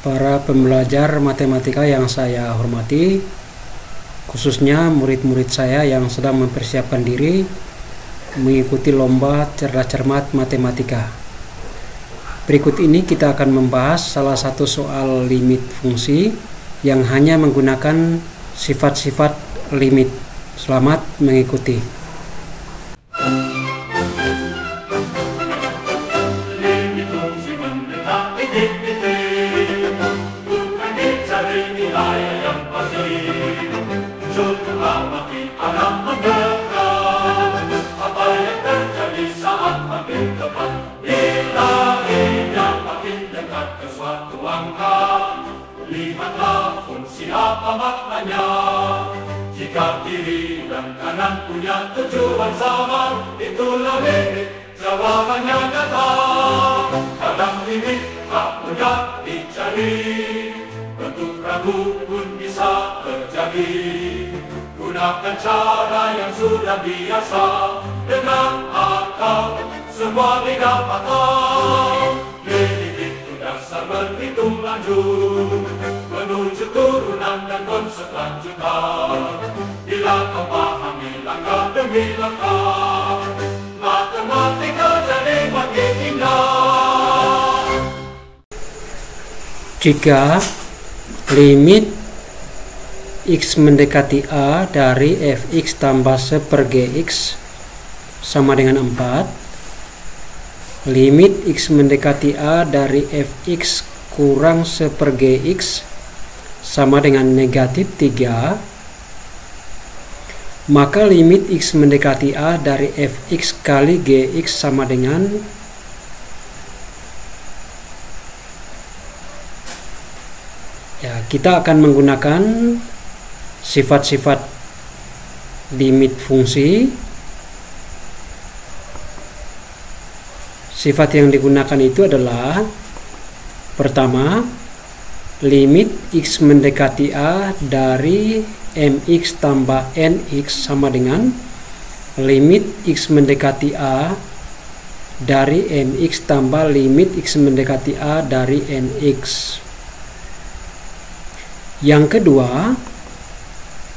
para pembelajar matematika yang saya hormati, khususnya murid-murid saya yang sedang mempersiapkan diri mengikuti lomba cerdas cermat matematika. Berikut ini kita akan membahas salah satu soal limit fungsi yang hanya menggunakan sifat-sifat limit. Selamat mengikuti. Lihatlah fungsi apa maknanya. Jika kiri dan kanan punya tujuan sama, itulah limit, jawabannya nyata. Kadang limit tak mudah dicari, bentuk ragu pun bisa terjadi. Gunakan cara yang sudah biasa, dengan akal semua didapatkan. Limit itu dasar berhitung lanjut, menuju turunan dan konsep lanjutan. Bila kau pahami langkah demi langkah, matematika jadi makin indah. Jika limit x mendekati a dari fx tambah 1/gx sama dengan 4, limit x mendekati a dari fx kurang 1/gx sama dengan negatif 3, maka limit x mendekati a dari fx kali gx sama dengan kita akan menggunakan sifat-sifat limit fungsi. Sifat yang digunakan itu adalah pertama, limit x mendekati a dari mx tambah nx sama dengan limit x mendekati a dari mx tambah limit x mendekati a dari nx. Yang kedua,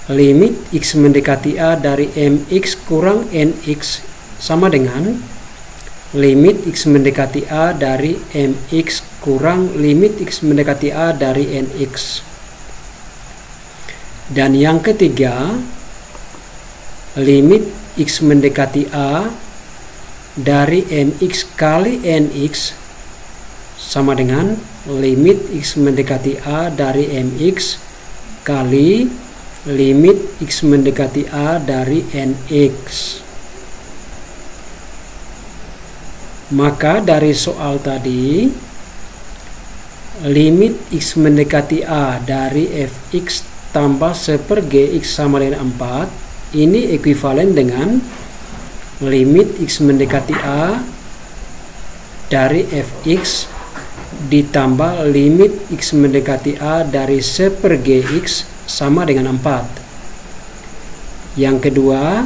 limit x mendekati a dari mx kurang nx sama dengan limit x mendekati a dari mx kurang limit x mendekati a dari nx. Dan yang ketiga, limit x mendekati a dari mx kali nx sama dengan limit x mendekati a dari mx kali limit x mendekati a dari nx. Maka dari soal tadi, limit x mendekati a dari fx tambah 1/gx sama dengan 4 ini ekuivalen dengan limit x mendekati a dari fx ditambah limit x mendekati a dari 1/gx sama dengan 4. Yang kedua,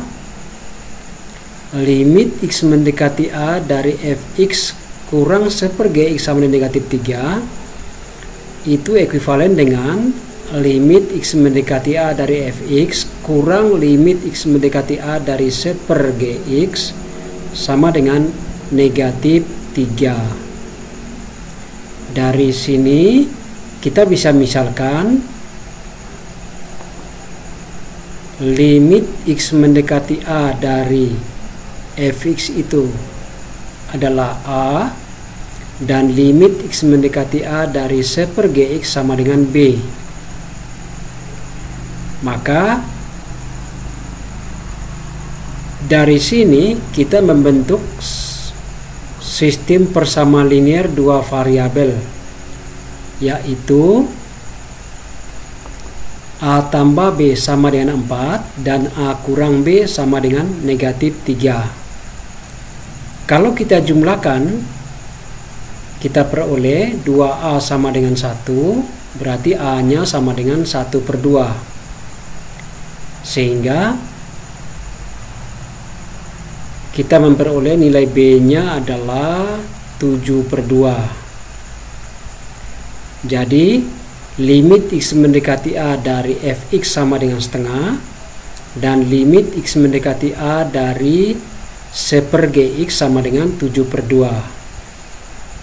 limit x mendekati a dari fx kurang 1/gx sama dengan negatif 3 itu ekuivalen dengan limit x mendekati a dari fx kurang limit x mendekati a dari 1/gx sama dengan negatif 3. Dari sini kita bisa misalkan limit x mendekati a dari fx itu adalah a dan limit x mendekati a dari 1/gx sama dengan b. Maka dari sini kita membentuk sistem persamaan linear dua variabel, yaitu a tambah b sama dengan 4 dan a kurang b sama dengan negatif 3. Kalau kita jumlahkan, kita peroleh 2a sama dengan 1, berarti a-nya sama dengan 1/2. Sehingga kita memperoleh nilai B-nya adalah 7/2. Jadi limit x mendekati A dari fx sama dengan setengah, dan limit x mendekati A dari 1/gx sama dengan 7/2.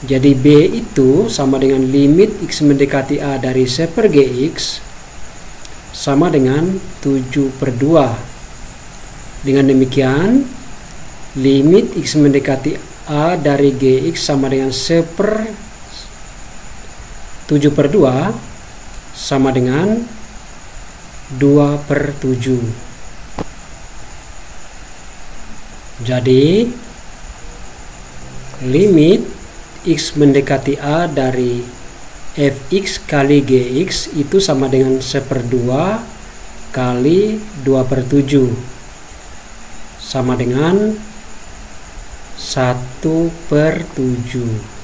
Jadi B itu sama dengan limit x mendekati A dari 1/gx sama dengan 7/2. Dengan demikian, limit x mendekati A dari gx sama dengan 7/2 sama dengan 2/7. Jadi limit x mendekati A dari fx kali gx itu sama dengan 1/2 kali 2/7 sama dengan 1/7.